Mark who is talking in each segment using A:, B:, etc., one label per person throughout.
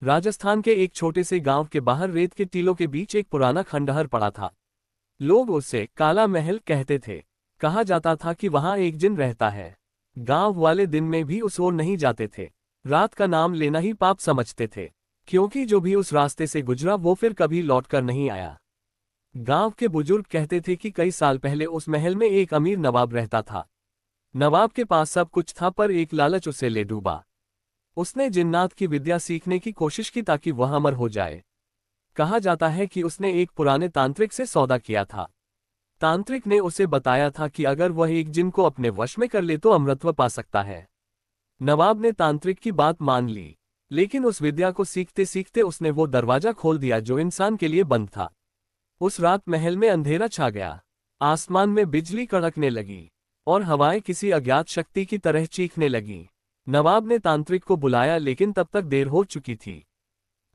A: राजस्थान के एक छोटे से गांव के बाहर रेत के टीलों के बीच एक पुराना खंडहर पड़ा था। लोग उसे काला महल कहते थे। कहा जाता था कि वहां एक जिन रहता है। गांव वाले दिन में भी उस ओर नहीं जाते थे। रात का नाम लेना ही पाप समझते थे, क्योंकि जो भी उस रास्ते से गुजरा वो फिर कभी लौटकर नहीं आया। गांव के बुजुर्ग कहते थे कि कई साल पहले उस महल में एक अमीर नवाब रहता था। नवाब के पास सब कुछ था, पर एक लालच उसे ले डूबा। उसने जिन्नात की विद्या सीखने की कोशिश की ताकि वह अमर हो जाए। कहा जाता है कि उसने एक पुराने तांत्रिक से सौदा किया था। तांत्रिक ने उसे बताया था कि अगर वह एक जिन को अपने वश में कर ले तो अमरत्व पा सकता है। नवाब ने तांत्रिक की बात मान ली, लेकिन उस विद्या को सीखते सीखते उसने वो दरवाजा खोल दिया जो इंसान के लिए बंद था। उस रात महल में अंधेरा छा गया। आसमान में बिजली कड़कने लगी और हवाएं किसी अज्ञात शक्ति की तरह चीखने लगी। नवाब ने तांत्रिक को बुलाया, लेकिन तब तक देर हो चुकी थी।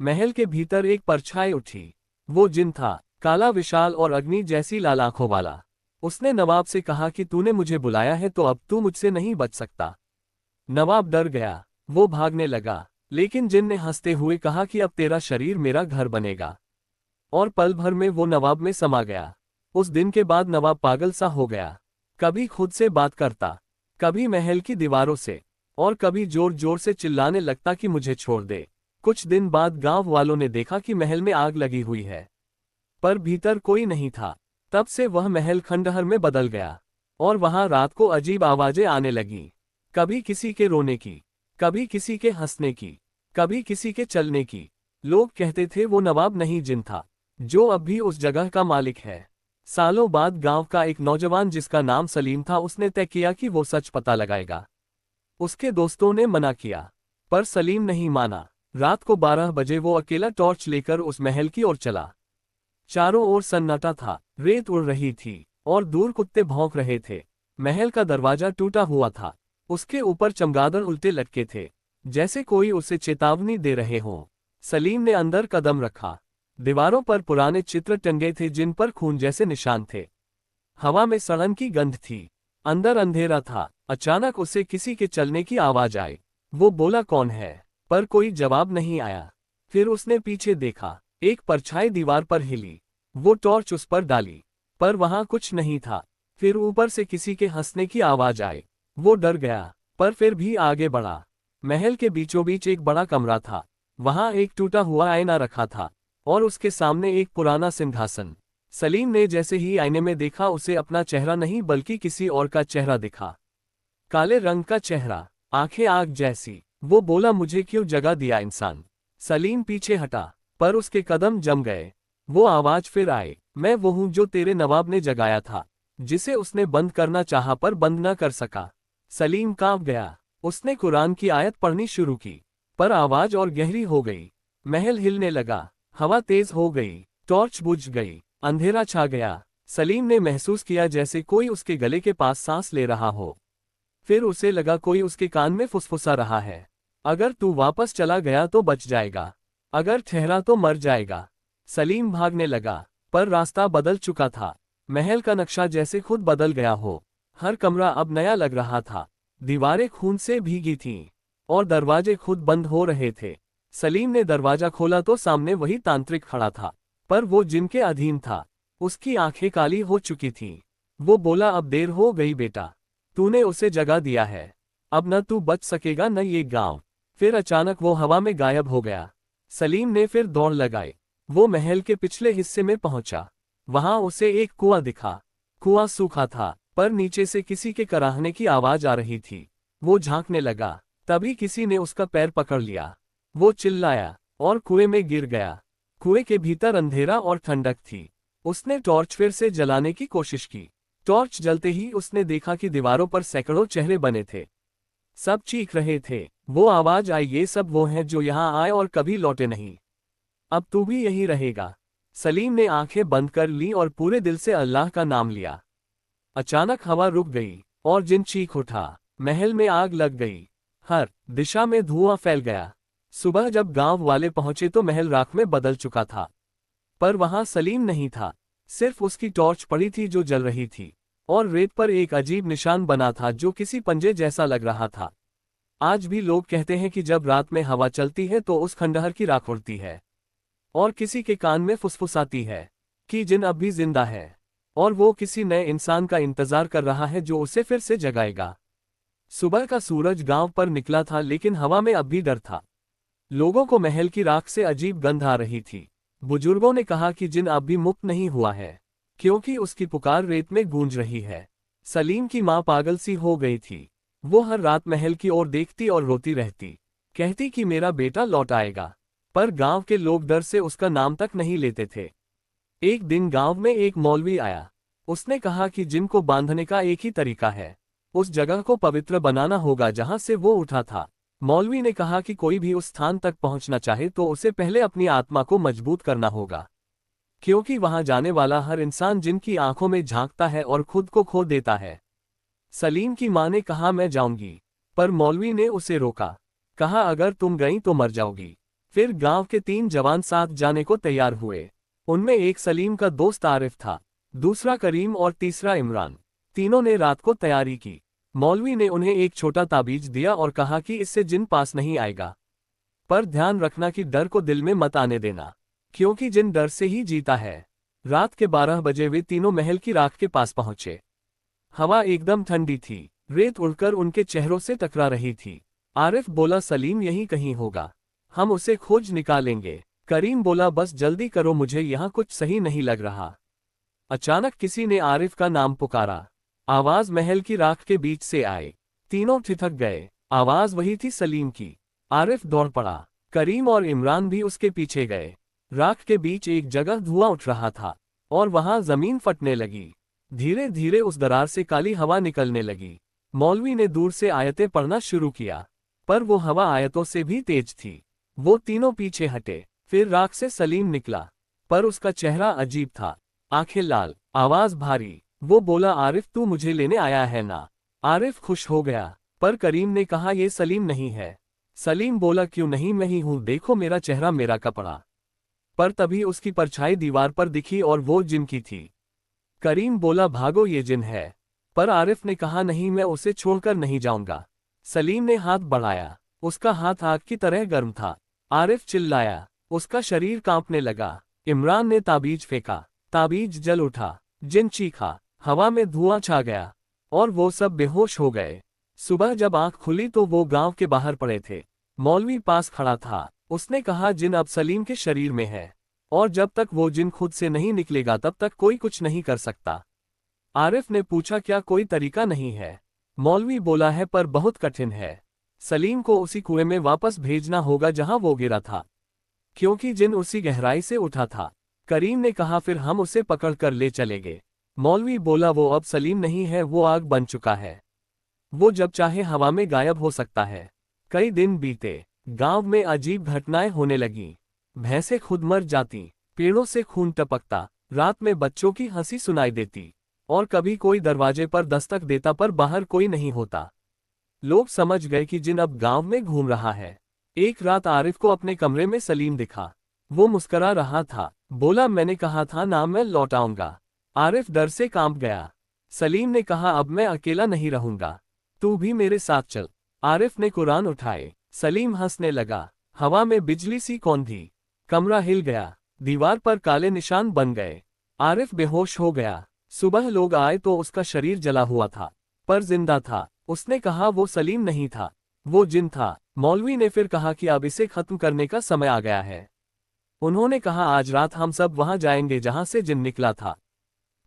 A: महल के भीतर एक परछाई उठी। वो जिन था, काला, विशाल और अग्नि जैसी लाल आंखों वाला। उसने नवाब से कहा कि तूने मुझे बुलाया है तो अब तू मुझसे नहीं बच सकता। नवाब डर गया। वो भागने लगा, लेकिन जिन ने हंसते हुए कहा कि अब तेरा शरीर मेरा घर बनेगा। और पल भर में वो नवाब में समा गया। उस दिन के बाद नवाब पागल सा हो गया। कभी खुद से बात करता, कभी महल की दीवारों से, और कभी जोर जोर से चिल्लाने लगता कि मुझे छोड़ दे। कुछ दिन बाद गांव वालों ने देखा कि महल में आग लगी हुई है, पर भीतर कोई नहीं था। तब से वह महल खंडहर में बदल गया, और वहां रात को अजीब आवाजें आने लगीं। कभी किसी के रोने की, कभी किसी के हंसने की, कभी किसी के चलने की। लोग कहते थे वो नवाब नहीं जिन था, जो अब भी उस जगह का मालिक है। सालों बाद गांव का एक नौजवान जिसका नाम सलीम था, उसने तय किया कि वो सच पता लगाएगा। उसके दोस्तों ने मना किया, पर सलीम नहीं माना। रात को 12 बजे वो अकेला टॉर्च लेकर उस महल की ओर चला। चारों ओर सन्नाटा था, रेत उड़ रही थी और दूर कुत्ते भौंक रहे थे। महल का दरवाजा टूटा हुआ था, उसके ऊपर चमगादड़ उल्टे लटके थे, जैसे कोई उसे चेतावनी दे रहे हों। सलीम ने अंदर कदम रखा। दीवारों पर पुराने चित्र टंगे थे जिन पर खून जैसे निशान थे। हवा में सड़न की गंध थी। अंदर अंधेरा था। अचानक उसे किसी के चलने की आवाज आई। वो बोला, कौन है? पर कोई जवाब नहीं आया। फिर उसने पीछे देखा। एक परछाई दीवार पर हिली। वो टॉर्च उस पर डाली, पर वहां कुछ नहीं था। फिर ऊपर से किसी के हंसने की आवाज आई। वो डर गया, पर फिर भी आगे बढ़ा। महल के बीचों बीच एक बड़ा कमरा था। वहां एक टूटा हुआ आईना रखा था, और उसके सामने एक पुराना सिंहासन। सलीम ने जैसे ही आईने में देखा, उसे अपना चेहरा नहीं बल्कि किसी और का चेहरा दिखा। काले रंग का चेहरा, आंखें आग जैसी। वो बोला, मुझे क्यों जगा दिया इंसान? सलीम पीछे हटा, पर उसके कदम जम गए। वो आवाज फिर आई, मैं वो हूं जो तेरे नवाब ने जगाया था, जिसे उसने बंद करना चाहा पर बंद न कर सका। सलीम कांप गया। उसने कुरान की आयत पढ़नी शुरू की, पर आवाज और गहरी हो गई। महल हिलने लगा, हवा तेज हो गई, टॉर्च बुझ गई, अंधेरा छा गया। सलीम ने महसूस किया जैसे कोई उसके गले के पास सांस ले रहा हो। फिर उसे लगा कोई उसके कान में फुसफुसा रहा है, अगर तू वापस चला गया तो बच जाएगा, अगर ठहरा तो मर जाएगा। सलीम भागने लगा, पर रास्ता बदल चुका था। महल का नक्शा जैसे खुद बदल गया हो। हर कमरा अब नया लग रहा था। दीवारें खून से भीगी थीं, और दरवाजे खुद बंद हो रहे थे। सलीम ने दरवाजा खोला तो सामने वही तांत्रिक खड़ा था, पर वो जिनके अधीन था। उसकी आंखें काली हो चुकी थीं। वो बोला, अब देर हो गई बेटा, तूने उसे जगा दिया है। अब न तू बच सकेगा न ये गांव। फिर अचानक वो हवा में गायब हो गया। सलीम ने फिर दौड़ लगाई। वो महल के पिछले हिस्से में पहुंचा। वहां उसे एक कुआं दिखा। कुआं सूखा था, पर नीचे से किसी के कराहने की आवाज आ रही थी। वो झांकने लगा, तभी किसी ने उसका पैर पकड़ लिया। वो चिल्लाया और कुएं में गिर गया। कुएं के भीतर अंधेरा और ठंडक थी। उसने टॉर्च फिर से जलाने की कोशिश की। टॉर्च जलते ही उसने देखा कि दीवारों पर सैकड़ों चेहरे बने थे। सब चीख रहे थे। वो आवाज आई, ये सब वो हैं जो यहाँ आए और कभी लौटे नहीं। अब तू भी यही रहेगा। सलीम ने आंखें बंद कर ली और पूरे दिल से अल्लाह का नाम लिया। अचानक हवा रुक गई और जिन चीख उठा। महल में आग लग गई। हर दिशा में धुआं फैल गया। सुबह जब गांव वाले पहुंचे तो महल राख में बदल चुका था, पर वहां सलीम नहीं था। सिर्फ उसकी टॉर्च पड़ी थी जो जल रही थी, और रेत पर एक अजीब निशान बना था जो किसी पंजे जैसा लग रहा था। आज भी लोग कहते हैं कि जब रात में हवा चलती है तो उस खंडहर की राख उड़ती है और किसी के कान में फुसफुसाती है कि जिन अब भी जिंदा है और वो किसी नए इंसान का इंतजार कर रहा है जो उसे फिर से जगाएगा। सुबह का सूरज गांव पर निकला था लेकिन हवा में अब भी डर था। लोगों को महल की राख से अजीब गंध आ रही थी। बुजुर्गों ने कहा कि जिन अब भी मुक्त नहीं हुआ है क्योंकि उसकी पुकार रेत में गूंज रही है। सलीम की मां पागल सी हो गई थी। वो हर रात महल की ओर देखती और रोती रहती, कहती कि मेरा बेटा लौट आएगा, पर गांव के लोग डर से उसका नाम तक नहीं लेते थे। एक दिन गांव में एक मौलवी आया। उसने कहा कि जिन को बांधने का एक ही तरीका है, उस जगह को पवित्र बनाना होगा जहां से वो उठा था। मौलवी ने कहा कि कोई भी उस स्थान तक पहुंचना चाहे तो उसे पहले अपनी आत्मा को मजबूत करना होगा, क्योंकि वहां जाने वाला हर इंसान जिनकी आंखों में झांकता है और खुद को खो देता है। सलीम की मां ने कहा मैं जाऊंगी, पर मौलवी ने उसे रोका। कहा अगर तुम गई तो मर जाओगी। फिर गांव के 3 जवान साथ जाने को तैयार हुए। उनमें एक सलीम का दोस्त आरिफ था, दूसरा करीम और तीसरा इमरान। तीनों ने रात को तैयारी की। मौलवी ने उन्हें एक छोटा ताबीज दिया और कहा कि इससे जिन पास नहीं आएगा, पर ध्यान रखना कि डर को दिल में मत आने देना, क्योंकि जिन डर से ही जीता है। रात के 12 बजे वे तीनों महल की राख के पास पहुंचे। हवा एकदम ठंडी थी, रेत उड़कर उनके चेहरों से टकरा रही थी। आरिफ बोला सलीम यहीं कहीं होगा, हम उसे खोज निकालेंगे। करीम बोला बस जल्दी करो, मुझे यहाँ कुछ सही नहीं लग रहा। अचानक किसी ने आरिफ का नाम पुकारा। आवाज महल की राख के बीच से आई। तीनों ठिठक गए। आवाज वही थी सलीम की। आरिफ दौड़ पड़ा। करीम और इमरान भी उसके पीछे गए। राख के बीच एक जगह धुआं उठ रहा था और वहां जमीन फटने लगी। धीरे धीरे उस दरार से काली हवा निकलने लगी। मौलवी ने दूर से आयतें पढ़ना शुरू किया, पर वो हवा आयतों से भी तेज थी। वो तीनों पीछे हटे। फिर राख से सलीम निकला, पर उसका चेहरा अजीब था, आंखें लाल, आवाज भारी। वो बोला आरिफ तू मुझे लेने आया है ना? आरिफ खुश हो गया, पर करीम ने कहा ये सलीम नहीं है। सलीम बोला क्यों नहीं, मैं ही हूं, देखो मेरा चेहरा मेरा कपड़ा। पर तभी उसकी परछाई दीवार पर दिखी और वो जिन की थी। करीम बोला भागो ये जिन है, पर आरिफ ने कहा नहीं मैं उसे छोड़कर नहीं जाऊंगा। सलीम ने हाथ बढ़ाया, उसका हाथ आग की तरह गर्म था। आरिफ चिल्लाया, उसका शरीर कांपने लगा। इमरान ने ताबीज फेंका, ताबीज जल उठा। जिन चीखा, हवा में धुआं छा गया और वो सब बेहोश हो गए। सुबह जब आंख खुली तो वो गांव के बाहर पड़े थे। मौलवी पास खड़ा था। उसने कहा जिन अब सलीम के शरीर में है और जब तक वो जिन खुद से नहीं निकलेगा तब तक कोई कुछ नहीं कर सकता। आरिफ ने पूछा क्या कोई तरीका नहीं है? मौलवी बोला है पर बहुत कठिन है। सलीम को उसी कुएं में वापस भेजना होगा जहां वो गिरा था, क्योंकि जिन उसी गहराई से उठा था। करीम ने कहा फिर हम उसे पकड़ कर ले चलेंगे। मौलवी बोला वो अब सलीम नहीं है, वो आग बन चुका है। वो जब चाहे हवा में गायब हो सकता है। कई दिन बीते। गांव में अजीब घटनाएं होने लगीं। भैंसें खुद मर जाती, पेड़ों से खून टपकता, रात में बच्चों की हंसी सुनाई देती और कभी कोई दरवाजे पर दस्तक देता पर बाहर कोई नहीं होता। लोग समझ गए कि जिन अब गांव में घूम रहा है। एक रात आरिफ को अपने कमरे में सलीम दिखा। वो मुस्करा रहा था। बोला मैंने कहा था ना मैं लौट आऊंगा। आरिफ डर से कांप गया। सलीम ने कहा अब मैं अकेला नहीं रहूंगा, तू भी मेरे साथ चल। आरिफ ने कुरान उठाए। सलीम हंसने लगा। हवा में बिजली सी कौंधी। कमरा हिल गया। दीवार पर काले निशान बन गए। आरिफ बेहोश हो गया। सुबह लोग आए तो उसका शरीर जला हुआ था, पर जिंदा था। उसने कहा वो सलीम नहीं था, वो जिन था। मौलवी ने फिर कहा कि अब इसे खत्म करने का समय आ गया है। उन्होंने कहा आज रात हम सब वहां जाएंगे जहां से जिन निकला था।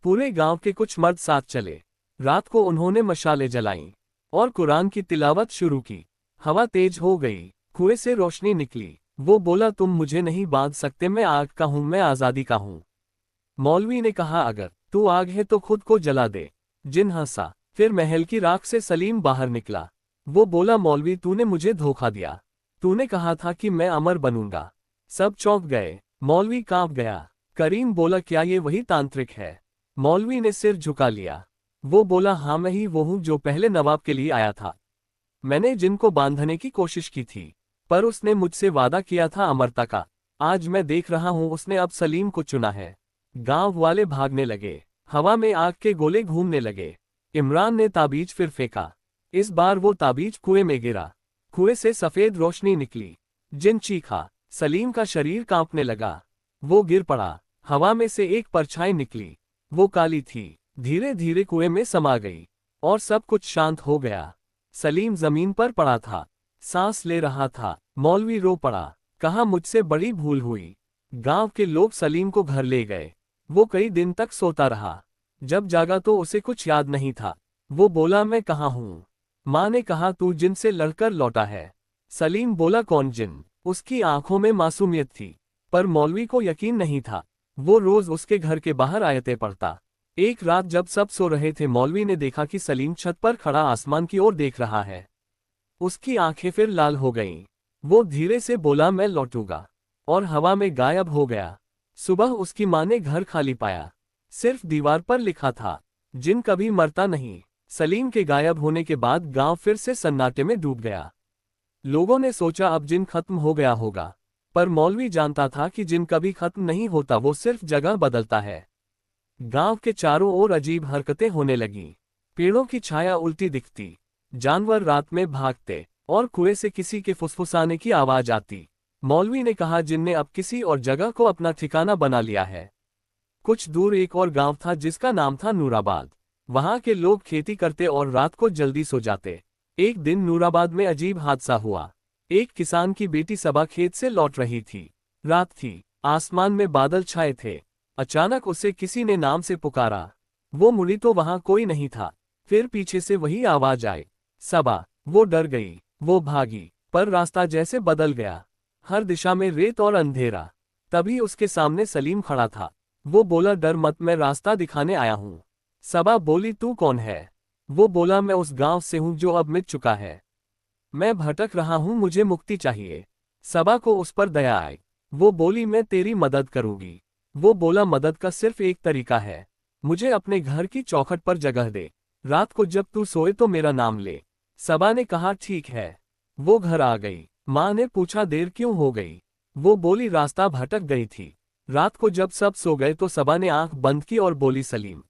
A: पूरे गांव के कुछ मर्द साथ चले। रात को उन्होंने मशालें जलाईं और कुरान की तिलावत शुरू की। हवा तेज हो गई। कुएं से रोशनी निकली। वो बोला तुम मुझे नहीं बांध सकते, मैं आग का हूं, मैं आजादी का हूं। मौलवी ने कहा अगर तू आग है तो खुद को जला दे। जिन हंसा। फिर महल की राख से सलीम बाहर निकला। वो बोला मौलवी तूने मुझे धोखा दिया, तूने कहा था कि मैं अमर बनूंगा। सब चौंक गए। मौलवी कांप गया। करीम बोला क्या ये वही तांत्रिक है? मौलवी ने सिर झुका लिया। वो बोला हाँ मैं ही वो हूं जो पहले नवाब के लिए आया था। मैंने जिनको बांधने की कोशिश की थी, पर उसने मुझसे वादा किया था अमरता का। आज मैं देख रहा हूं उसने अब सलीम को चुना है। गांव वाले भागने लगे। हवा में आग के गोले घूमने लगे। इमरान ने ताबीज फिर फेंका। इस बार वो ताबीज कुएं में गिरा। कुएं से सफेद रोशनी निकली। जिन चीखा। सलीम का शरीर कांपने लगा। वो गिर पड़ा। हवा में से एक परछाई निकली। वो काली थी, धीरे धीरे कुएं में समा गई और सब कुछ शांत हो गया। सलीम जमीन पर पड़ा था, सांस ले रहा था। मौलवी रो पड़ा, कहा मुझसे बड़ी भूल हुई। गांव के लोग सलीम को घर ले गए। वो कई दिन तक सोता रहा। जब जागा तो उसे कुछ याद नहीं था। वो बोला मैं कहाँ हूँ। माँ ने कहा तू जिन से लड़कर लौटा है। सलीम बोला कौन जिन। उसकी आंखों में मासूमियत थी, पर मौलवी को यकीन नहीं था। वो रोज उसके घर के बाहर आयतें पढ़ता। एक रात जब सब सो रहे थे, मौलवी ने देखा कि सलीम छत पर खड़ा आसमान की ओर देख रहा है। उसकी आंखें फिर लाल हो गईं। वो धीरे से बोला मैं लौटूंगा, और हवा में गायब हो गया। सुबह उसकी माँ ने घर खाली पाया। सिर्फ दीवार पर लिखा था, जिन कभी मरता नहीं। सलीम के गायब होने के बाद गांव फिर से सन्नाटे में डूब गया। लोगों ने सोचा अब जिन खत्म हो गया होगा, पर मौलवी जानता था कि जिन कभी खत्म नहीं होता, वो सिर्फ जगह बदलता है। गांव के चारों ओर अजीब हरकतें होने लगीं। पेड़ों की छाया उल्टी दिखती, जानवर रात में भागते, और कुएं से किसी के फुसफुसाने की आवाज आती। मौलवी ने कहा जिन ने अब किसी और जगह को अपना ठिकाना बना लिया है। कुछ दूर एक और गांव था जिसका नाम था नूराबाद। वहां के लोग खेती करते और रात को जल्दी सो जाते। एक दिन नूराबाद में अजीब हादसा हुआ। एक किसान की बेटी सबा खेत से लौट रही थी। रात थी, आसमान में बादल छाए थे। अचानक उसे किसी ने नाम से पुकारा। वो मुड़ी तो वहां कोई नहीं था। फिर पीछे से वही आवाज आई, सबा। वो डर गई। वो भागी, पर रास्ता जैसे बदल गया। हर दिशा में रेत और अंधेरा। तभी उसके सामने सलीम खड़ा था। वो बोला डर मत, मैं रास्ता दिखाने आया हूँ। सबा बोली तू कौन है। वो बोला मैं उस गांव से हूँ जो अब मिट चुका है। मैं भटक रहा हूँ, मुझे मुक्ति चाहिए। सबा को उस पर दया आई। वो बोली मैं तेरी मदद करूंगी। वो बोला मदद का सिर्फ एक तरीका है, मुझे अपने घर की चौखट पर जगह दे। रात को जब तू सोए तो मेरा नाम ले। सबा ने कहा ठीक है। वो घर आ गई। माँ ने पूछा देर क्यों हो गई। वो बोली रास्ता भटक गई थी। रात को जब सब सो गए तो सबा ने आंख बंद की और बोली सलीम।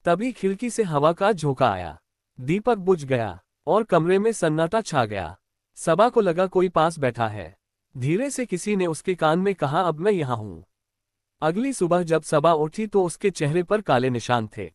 A: तभी खिड़की से हवा का झोंका आया। दीपक बुझ गया और कमरे में सन्नाटा छा गया। सबा को लगा कोई पास बैठा है। धीरे से किसी ने उसके कान में कहा अब मैं यहाँ हूँ। अगली सुबह जब सबा उठी तो उसके चेहरे पर काले निशान थे।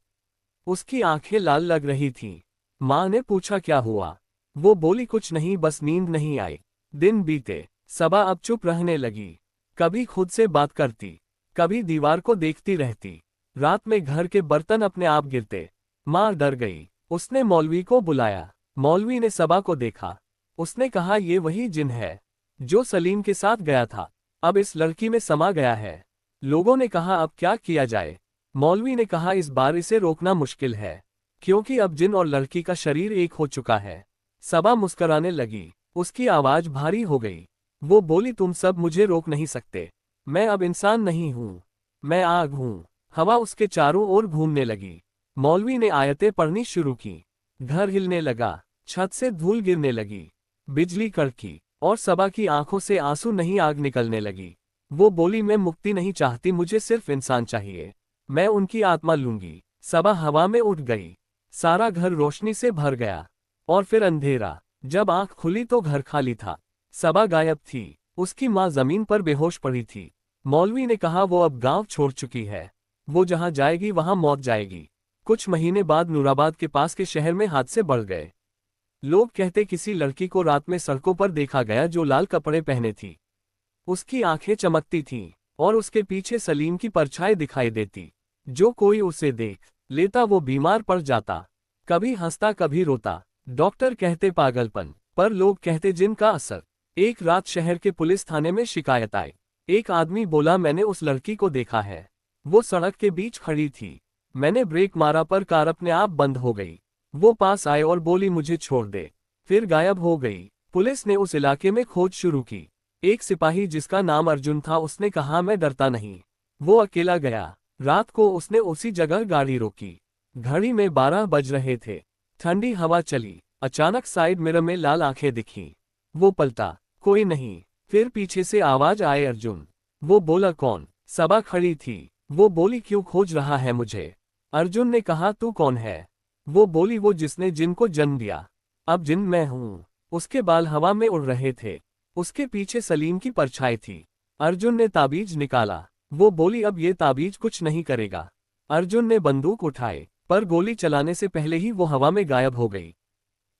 A: उसकी आंखें लाल लग रही थीं। माँ ने पूछा क्या हुआ। वो बोली कुछ नहीं, बस नींद नहीं आई। दिन बीते। सबा अब चुप रहने लगी। कभी खुद से बात करती, कभी दीवार को देखती रहती। रात में घर के बर्तन अपने आप गिरते। माँ डर गई। उसने मौलवी को बुलाया। मौलवी ने सबा को देखा। उसने कहा ये वही जिन है जो सलीम के साथ गया था, अब इस लड़की में समा गया है। लोगों ने कहा अब क्या किया जाए। मौलवी ने कहा इस बार इसे रोकना मुश्किल है, क्योंकि अब जिन और लड़की का शरीर एक हो चुका है। सबा मुस्कुराने लगी। उसकी आवाज भारी हो गई। वो बोली तुम सब मुझे रोक नहीं सकते। मैं अब इंसान नहीं हूँ, मैं आग हूँ। हवा उसके चारों ओर घूमने लगी। मौलवी ने आयतें पढ़नी शुरू की। घर हिलने लगा, छत से धूल गिरने लगी, बिजली कड़की, और सबा की आंखों से आंसू नहीं आग निकलने लगी। वो बोली मैं मुक्ति नहीं चाहती, मुझे सिर्फ इंसान चाहिए। मैं उनकी आत्मा लूंगी। सबा हवा में उठ गई। सारा घर रोशनी से भर गया, और फिर अंधेरा। जब आंख खुली तो घर खाली था। सबा गायब थी। उसकी माँ जमीन पर बेहोश पड़ी थी। मौलवी ने कहा वो अब गांव छोड़ चुकी है। वो जहां जाएगी वहां मौत जाएगी। कुछ महीने बाद नूराबाद के पास के शहर में हादसे बढ़ गए। लोग कहते किसी लड़की को रात में सड़कों पर देखा गया जो लाल कपड़े पहने थी। उसकी आंखें चमकती थीं, और उसके पीछे सलीम की परछाई दिखाई देती। जो कोई उसे देख लेता वो बीमार पड़ जाता, कभी हंसता कभी रोता। डॉक्टर कहते पागलपन, पर लोग कहते जिन का असर। एक रात शहर के पुलिस थाने में शिकायत आई। एक आदमी बोला मैंने उस लड़की को देखा है। वो सड़क के बीच खड़ी थी। मैंने ब्रेक मारा पर कार अपने आप बंद हो गई। वो पास आए और बोली मुझे छोड़ दे, फिर गायब हो गई। पुलिस ने उस इलाके में खोज शुरू की। एक सिपाही जिसका नाम अर्जुन था, उसने कहा मैं डरता नहीं। वो अकेला गया। रात को उसने उसी जगह गाड़ी रोकी। घड़ी में 12 बज रहे थे। ठंडी हवा चली। अचानक साइड मिरर में लाल आंखें दिखीं। वो पलटा, कोई नहीं। फिर पीछे से आवाज आए अर्जुन। वो बोला कौन। सबा खड़ी थी। वो बोली क्यों खोज रहा है मुझे। अर्जुन ने कहा तू कौन है। वो बोली वो जिसने जिन को जन्म दिया। अब जिन मैं हूँ। उसके बाल हवा में उड़ रहे थे। उसके पीछे सलीम की परछाई थी। अर्जुन ने ताबीज निकाला। वो बोली अब ये ताबीज कुछ नहीं करेगा। अर्जुन ने बंदूक उठाए, पर गोली चलाने से पहले ही वो हवा में गायब हो गई।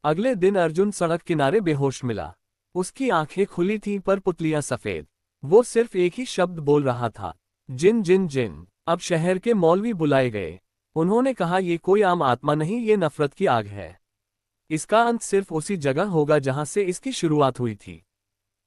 A: अगले दिन अर्जुन सड़क किनारे बेहोश मिला। उसकी आंखें खुली थीं पर पुतलियां सफेद। वो सिर्फ एक ही शब्द बोल रहा था, जिन जिन जिन। अब शहर के मौलवी बुलाए गए। उन्होंने कहा ये कोई आम आत्मा नहीं, ये नफरत की आग है। इसका अंत सिर्फ उसी जगह होगा जहां से इसकी शुरुआत हुई थी,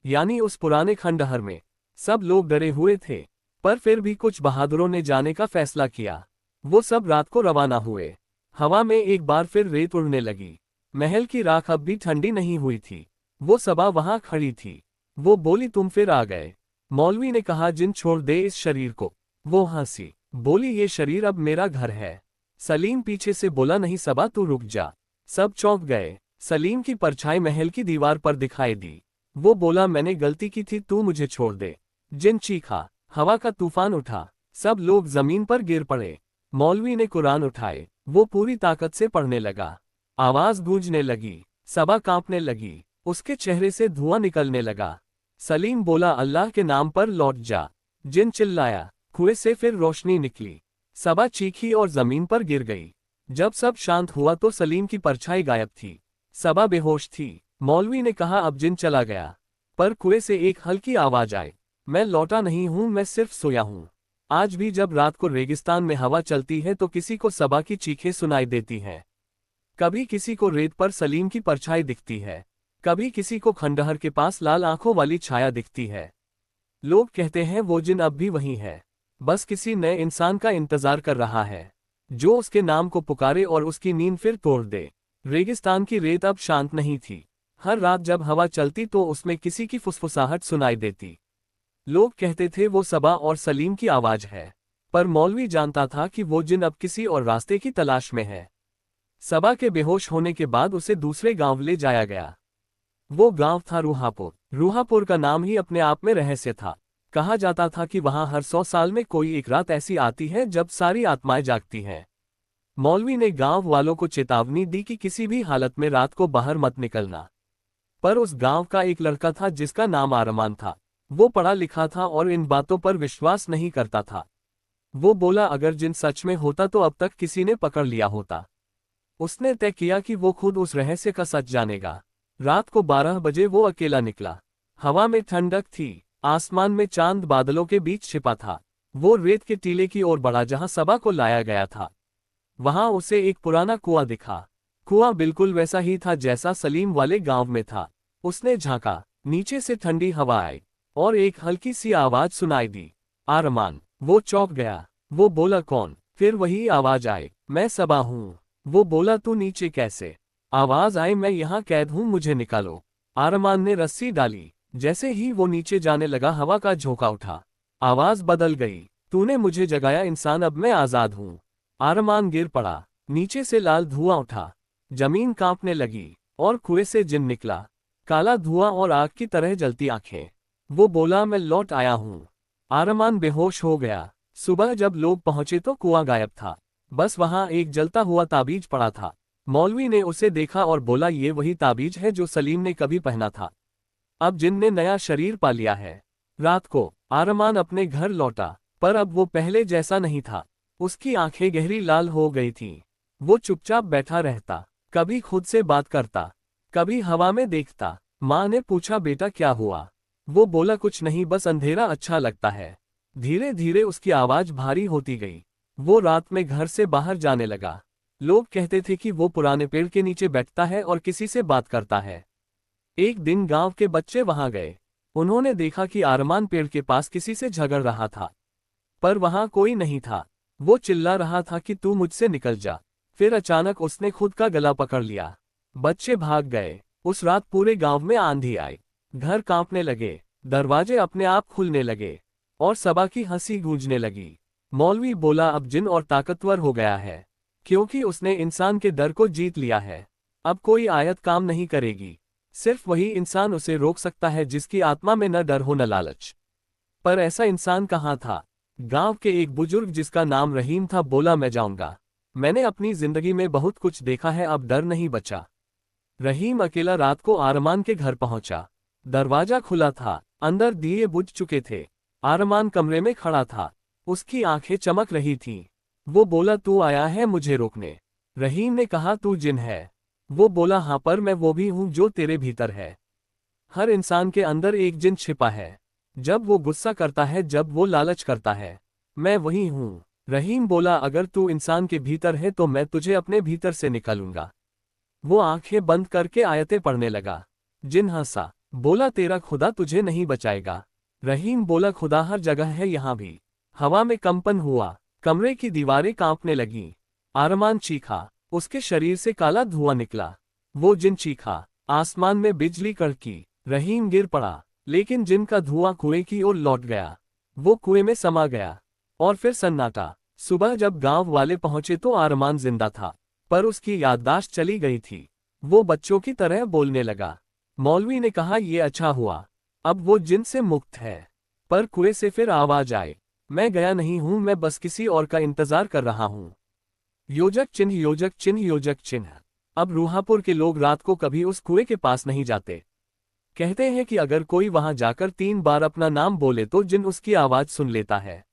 A: यानी उस पुराने खंडहर में। सब लोग डरे हुए थे, पर फिर भी कुछ बहादुरों ने जाने का फैसला किया। वो सब रात को रवाना हुए। हवा में एक बार फिर रेत उड़ने लगी। महल की राख अब भी ठंडी नहीं हुई थी। वो सबा वहां खड़ी थी। वो बोली तुम फिर आ गए। मौलवी ने कहा जिन छोड़ दे इस शरीर को। वो हंसी, बोली ये शरीर अब मेरा घर है। सलीम पीछे से बोला नहीं सबा तू रुक जा। सब चौंक गए। सलीम की परछाई महल की दीवार पर दिखाई दी। वो बोला मैंने गलती की थी, तू मुझे छोड़ दे। जिन चीखा। हवा का तूफान उठा। सब लोग जमीन पर गिर पड़े। मौलवी ने कुरान उठाए। वो पूरी ताकत से पढ़ने लगा। आवाज गूंजने लगी। सबा कांपने लगी। उसके चेहरे से धुआं निकलने लगा। सलीम बोला अल्लाह के नाम पर लौट जा। जिन चिल्लाया। कुएं से फिर रोशनी निकली। सबा चीखी और जमीन पर गिर गई। जब सब शांत हुआ तो सलीम की परछाई गायब थी। सबा बेहोश थी। मौलवी ने कहा अब जिन चला गया। पर कुएं से एक हल्की आवाज आई, मैं लौटा नहीं हूं, मैं सिर्फ सोया हूं। आज भी जब रात को रेगिस्तान में हवा चलती है तो किसी को सबा की चीखें सुनाई देती हैं। कभी किसी को रेत पर सलीम की परछाई दिखती है, कभी किसी को खंडहर के पास लाल आंखों वाली छाया दिखती है। लोग कहते हैं वो जिन अब भी वही है, बस किसी नए इंसान का इंतजार कर रहा है, जो उसके नाम को पुकारे और उसकी नींद फिर तोड़ दे। रेगिस्तान की रेत अब शांत नहीं थी। हर रात जब हवा चलती तो उसमें किसी की फुसफुसाहट सुनाई देती। लोग कहते थे वो सबा और सलीम की आवाज है, पर मौलवी जानता था कि वो जिन अब किसी और रास्ते की तलाश में है। सबा के बेहोश होने के बाद उसे दूसरे गांव ले जाया गया। वो गांव था रूहापुर। रूहापुर का नाम ही अपने आप में रहस्य था। कहा जाता था कि वहां हर 100 साल में कोई एक रात ऐसी आती है जब सारी आत्माएं जागती हैं। मौलवी ने गांव वालों को चेतावनी दी कि किसी भी हालत में रात को बाहर मत निकलना। पर उस गांव का एक लड़का था जिसका नाम आरमान था। वो पढ़ा लिखा था और इन बातों पर विश्वास नहीं करता था। वो बोला अगर जिन सच में होता तो अब तक किसी ने पकड़ लिया होता। उसने तय किया कि वो खुद उस रहस्य का सच जानेगा। रात को 12 बजे वो अकेला निकला। हवा में ठंडक थी। आसमान में चांद बादलों के बीच छिपा था। वो रेत के टीले की ओर बढ़ा जहां सबा को लाया गया था। वहां उसे एक पुराना कुआं दिखा। कुआं बिल्कुल वैसा ही था जैसा सलीम वाले गांव में था। उसने झांका। नीचे से ठंडी हवा आई और एक हल्की सी आवाज सुनाई दी, आरमान। वो चौंक गया। वो बोला कौन? फिर वही आवाज आई, मैं सबा हूं। वो बोला तू नीचे कैसे? आवाज आई, मैं यहाँ कैद हूं, मुझे निकालो। आरमान ने रस्सी डाली। जैसे ही वो नीचे जाने लगा हवा का झोंका उठा। आवाज बदल गई, तूने मुझे जगाया इंसान, अब मैं आजाद हूं। आरमान गिर पड़ा। नीचे से लाल धुआं उठा। जमीन कांपने लगी और कुएं से जिन निकला। काला धुआं और आग की तरह जलती आंखें। वो बोला मैं लौट आया हूं। आरमान बेहोश हो गया। सुबह जब लोग पहुंचे तो कुआं गायब था। बस वहां एक जलता हुआ ताबीज पड़ा था। मौलवी ने उसे देखा और बोला ये वही ताबीज है जो सलीम ने कभी पहना था। अब जिन ने नया शरीर पा लिया है। रात को आरमान अपने घर लौटा, पर अब वो पहले जैसा नहीं था। उसकी आंखें गहरी लाल हो गई थीं। वो चुपचाप बैठा रहता, कभी खुद से बात करता, कभी हवा में देखता। माँ ने पूछा बेटा क्या हुआ? वो बोला कुछ नहीं, बस अंधेरा अच्छा लगता है। धीरे धीरे उसकी आवाज भारी होती गई। वो रात में घर से बाहर जाने लगा। लोग कहते थे कि वो पुराने पेड़ के नीचे बैठता है और किसी से बात करता है। एक दिन गांव के बच्चे वहां गए। उन्होंने देखा कि आरमान पेड़ के पास किसी से झगड़ रहा था, पर वहां कोई नहीं था। वो चिल्ला रहा था कि तू मुझसे निकल जा। फिर अचानक उसने खुद का गला पकड़ लिया। बच्चे भाग गए। उस रात पूरे गांव में आंधी आई। घर कांपने लगे, दरवाजे अपने आप खुलने लगे और सबा की हंसी गूंजने लगी। मौलवी बोला अब जिन और ताकतवर हो गया है, क्योंकि उसने इंसान के डर को जीत लिया है। अब कोई आयत काम नहीं करेगी। सिर्फ वही इंसान उसे रोक सकता है जिसकी आत्मा में न डर हो न लालच। पर ऐसा इंसान कहाँ था? गांव के एक बुजुर्ग जिसका नाम रहीम था बोला मैं जाऊंगा। मैंने अपनी जिंदगी में बहुत कुछ देखा है, अब डर नहीं बचा। रहीम अकेला रात को आरमान के घर पहुंचा। दरवाजा खुला था, अंदर दिए बुझ चुके थे। आरमान कमरे में खड़ा था, उसकी आंखें चमक रही थीं। वो बोला, तू आया है मुझे रोकने? रहीम ने कहा, तू जिन है? वो बोला, हाँ, पर मैं वो भी हूं जो तेरे भीतर है। हर इंसान के अंदर एक जिन छिपा है, जब वो गुस्सा करता है, जब वो लालच करता है। मैं वही हूं। रहीम बोला, अगर तू इंसान के भीतर है तो मैं तुझे अपने भीतर से निकालूंगा। वो आंखें बंद करके आयतें पढ़ने लगा। जिन हंसा, बोला, तेरा खुदा तुझे नहीं बचाएगा। रहीम बोला, खुदा हर जगह है, यहां भी। हवा में कंपन हुआ, कमरे की दीवारें कांपने लगीं। आरमान चीखा, उसके शरीर से काला धुआं निकला। वो जिन चीखा, आसमान में बिजली कड़की। रहीम गिर पड़ा, लेकिन जिन का धुआं कुएं की ओर लौट गया। वो कुएं में समा गया, और फिर सन्नाटा। सुबह जब गांव वाले पहुंचे तो आरमान जिंदा था, पर उसकी याददाश्त चली गई थी। वो बच्चों की तरह बोलने लगा। मौलवी ने कहा, ये अच्छा हुआ, अब वो जिन से मुक्त है। पर कुएं से फिर आवाज आए, मैं गया नहीं हूं, मैं बस किसी और का इंतजार कर रहा हूं। योजक चिन्ह, योजक चिन्ह, योजक चिन्ह। अब रूहापुर के लोग रात को कभी उस कुएं के पास नहीं जाते। कहते हैं कि अगर कोई वहां जाकर 3 बार अपना नाम बोले तो जिन उसकी आवाज सुन लेता है,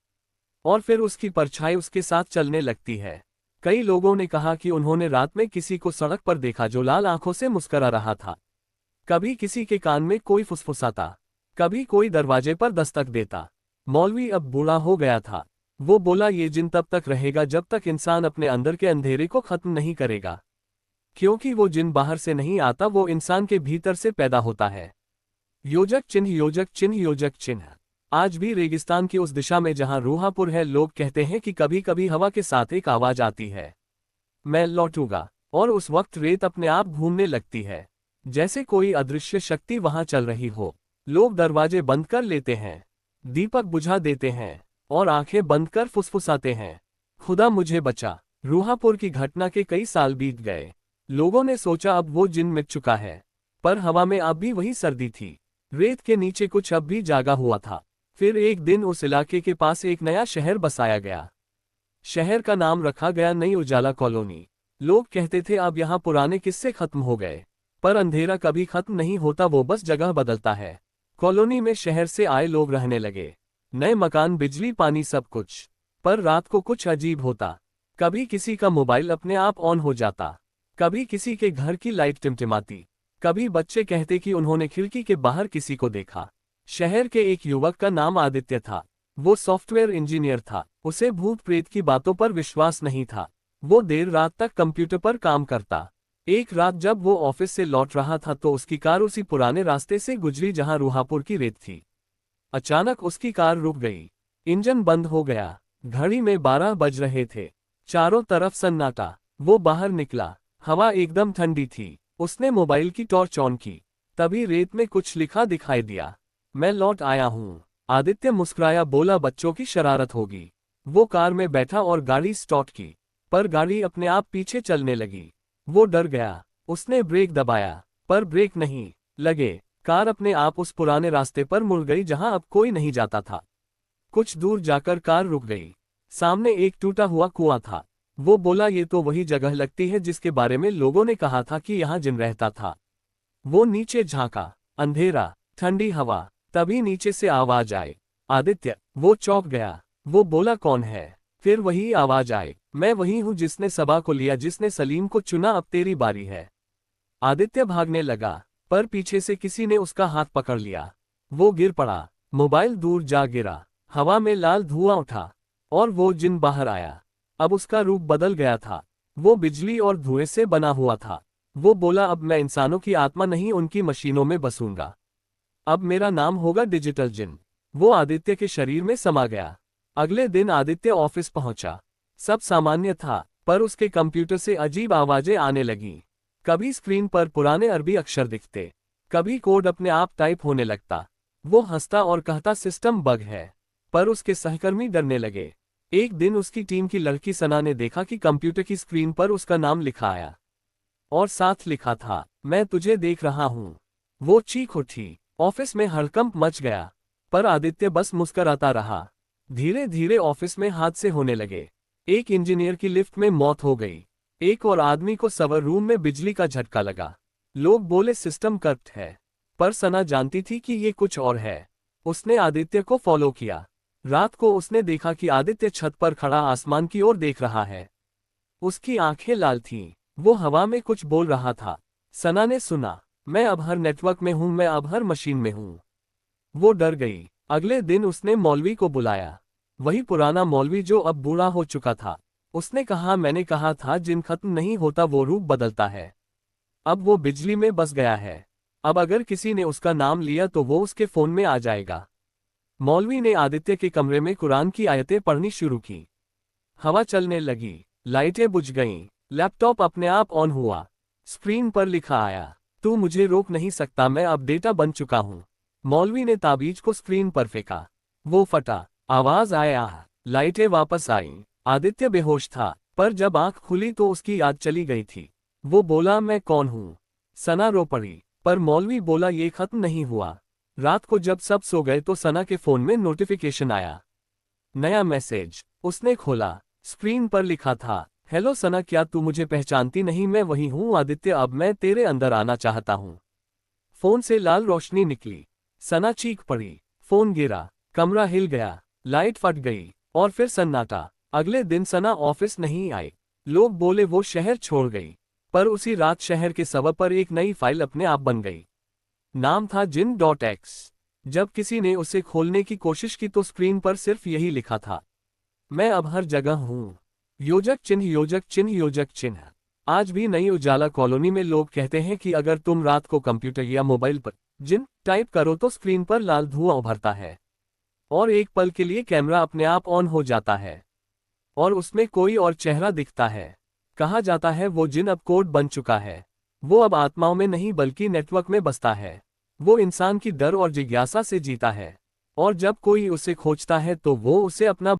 A: और फिर उसकी परछाई उसके साथ चलने लगती है। कई लोगों ने कहा कि उन्होंने रात में किसी को सड़क पर देखा जो लाल आंखों से मुस्करा रहा था। कभी किसी के कान में कोई फुसफुसाता, कभी कोई दरवाजे पर दस्तक देता। मौलवी अब बूढ़ा हो गया था। वो बोला, ये जिन तब तक रहेगा जब तक इंसान अपने अंदर के अंधेरे को खत्म नहीं करेगा, क्योंकि वो जिन बाहर से नहीं आता, वो इंसान के भीतर से पैदा होता है। योजक चिन्ह, योजक चिन्ह, योजक चिन्ह। आज भी रेगिस्तान की उस दिशा में जहां रूहापुर है, लोग कहते हैं कि कभी कभी हवा के साथ एक आवाज आती है, मैं लौटूंगा। और उस वक्त रेत अपने आप घूमने लगती है, जैसे कोई अदृश्य शक्ति वहां चल रही हो। लोग दरवाजे बंद कर लेते हैं, दीपक बुझा देते हैं, और आंखें बंद कर फुसफुसाते हैं, खुदा मुझे बचा। रूहापुर की घटना के कई साल बीत गए। लोगों ने सोचा अब वो जिन मिट चुका है, पर हवा में अब भी वही सर्दी थी। रेत के नीचे कुछ अब भी जागा हुआ था। फिर एक दिन उस इलाके के पास एक नया शहर बसाया गया। शहर का नाम रखा गया नई उजाला कॉलोनी। लोग कहते थे अब यहाँ पुराने किस्से खत्म हो गए, पर अंधेरा कभी खत्म नहीं होता, वो बस जगह बदलता है। कॉलोनी में शहर से आए लोग रहने लगे, नए मकान, बिजली, पानी, सब कुछ। पर रात को कुछ अजीब होता। कभी किसी का मोबाइल अपने आप ऑन हो जाता, कभी किसी के घर की लाइट टिमटिमाती, कभी बच्चे कहते कि उन्होंने खिड़की के बाहर किसी को देखा। शहर के एक युवक का नाम आदित्य था। वो सॉफ्टवेयर इंजीनियर था। उसे भूत प्रेत की बातों पर विश्वास नहीं था। वो देर रात तक कंप्यूटर पर काम करता। एक रात जब वो ऑफिस से लौट रहा था तो उसकी कार उसी पुराने रास्ते से गुजरी जहां रूहापुर की रेत थी। अचानक उसकी कार रुक गई, इंजन बंद हो गया। घड़ी में 12 बज रहे थे। चारों तरफ सन्नाटा। वो बाहर निकला, हवा एकदम ठंडी थी। उसने मोबाइल की टॉर्च ऑन की, तभी रेत में कुछ लिखा दिखाई दिया, मैं लौट आया हूं। आदित्य मुस्कुराया, बोला, बच्चों की शरारत होगी। वो कार में बैठा और गाड़ी स्टार्ट की, पर गाड़ी अपने आप पीछे चलने लगी। वो डर गया। उसने ब्रेक दबाया, पर ब्रेक नहीं लगे। कार अपने आप उस पुराने रास्ते पर मुड़ गई जहां अब कोई नहीं जाता था। कुछ दूर जाकर कार रुक गई। सामने एक टूटा हुआ कुआं था। वो बोला, ये तो वही जगह लगती है जिसके बारे में लोगों ने कहा था कि यहाँ जिन रहता था। वो नीचे झांका, अंधेरा, ठंडी हवा। तभी नीचे से आवाज आई, आदित्य। वो चौंक गया। वो बोला, कौन है? फिर वही आवाज आई, मैं वही हूँ जिसने सबा को लिया, जिसने सलीम को चुना, अब तेरी बारी है। आदित्य भागने लगा, पर पीछे से किसी ने उसका हाथ पकड़ लिया। वो गिर पड़ा, मोबाइल दूर जा गिरा, हवा में लाल धुआं उठा, और वो जिन बाहर आया। अब उसका रूप बदल गया था। वो बिजली और धुएं से बना हुआ था। वो बोला, अब मैं इंसानों की आत्मा नहीं, उनकी मशीनों में बसूंगा। अब मेरा नाम होगा डिजिटल जिन। वो आदित्य के शरीर में समा गया। अगले दिन आदित्य ऑफिस पहुंचा। सब सामान्य था, पर उसके कंप्यूटर से अजीब आवाजें आने लगीं। कभी स्क्रीन पर पुराने अरबी अक्षर दिखते, कभी कोड अपने आप टाइप होने लगता। वो हंसता और कहता, सिस्टम बग है। पर उसके सहकर्मी डरने लगे। एक दिन उसकी टीम की लड़की सना ने देखा कि कंप्यूटर की स्क्रीन पर उसका नाम लिखा आया, और साथ लिखा था, मैं तुझे देख रहा हूं। वो चीख उठी। ऑफिस में हड़कंप मच गया, पर आदित्य बस मुस्कुराता रहा। धीरे धीरे ऑफिस में हादसे होने लगे। एक इंजीनियर की लिफ्ट में मौत हो गई। एक और आदमी को सर्वर रूम में बिजली का झटका लगा। लोग बोले सिस्टम करप्ट है, पर सना जानती थी कि ये कुछ और है। उसने आदित्य को फॉलो किया। रात को उसने देखा कि आदित्य छत पर खड़ा आसमान की ओर देख रहा है। उसकी आंखें लाल थीं, वो हवा में कुछ बोल रहा था। सना ने सुना, मैं अब हर नेटवर्क में हूं, मैं अब हर मशीन में हूं। वो डर गई। अगले दिन उसने मौलवी को बुलाया, वही पुराना मौलवी जो अब बूढ़ा हो चुका था। उसने कहा, मैंने कहा था जिन खत्म नहीं होता वो रूप बदलता है। अब वो बिजली में बस गया है। अब अगर किसी ने उसका नाम लिया तो वो उसके फोन में आ जाएगा। मौलवी ने आदित्य के कमरे में कुरान की आयतें पढ़नी शुरू की। हवा चलने लगी, लाइटें बुझ गईं, लैपटॉप अपने आप ऑन हुआ। स्क्रीन पर लिखा आया, तू मुझे रोक नहीं सकता, मैं अब डेटा बन चुका हूं। मौलवी ने ताबीज को स्क्रीन पर फेंका, वो फटा। आवाज आया, लाइटें वापस आईं। आदित्य बेहोश था, पर जब आंख खुली तो उसकी याद चली गई थी। वो बोला, मैं कौन हूं? सना रो पड़ी, पर मौलवी बोला, ये खत्म नहीं हुआ। रात को जब सब सो गए तो सना के फोन में नोटिफिकेशन आया। नया मैसेज। उसने खोला, स्क्रीन पर लिखा था, हेलो सना, क्या तू मुझे पहचानती नहीं? मैं वही हूं आदित्य, अब मैं तेरे अंदर आना चाहता हूं। फोन से लाल रोशनी निकली। सना चीख पड़ी, फोन गिरा, कमरा हिल गया, लाइट फट गई, और फिर सन्नाटा। अगले दिन सना ऑफिस नहीं आई। लोग बोले वो शहर छोड़ गई, पर उसी रात शहर के सबब पर एक नई फाइल अपने आप बन गई। नाम था जिन.x। जब किसी ने उसे खोलने की कोशिश की तो स्क्रीन पर सिर्फ यही लिखा था, मैं अब हर जगह हूं। योजक चिन्ह, योजक चिन्ह, योजक चिन्ह। आज भी नई उजाला कॉलोनी में लोग कहते हैं कि अगर तुम रात को कंप्यूटर या मोबाइल पर जिन टाइप करो तो स्क्रीन पर लाल धुआं उभरता है, और एक पल के लिए कैमरा अपने आप ऑन हो जाता है, और उसमें कोई और चेहरा दिखता है। कहा जाता है वो जिन अब कोड बन चुका है। वो अब आत्माओं में नहीं बल्कि नेटवर्क में बसता है। वो इंसान की डर और जिज्ञासा से जीता है, और जब कोई उसे खोजता है तो वो उसे अपना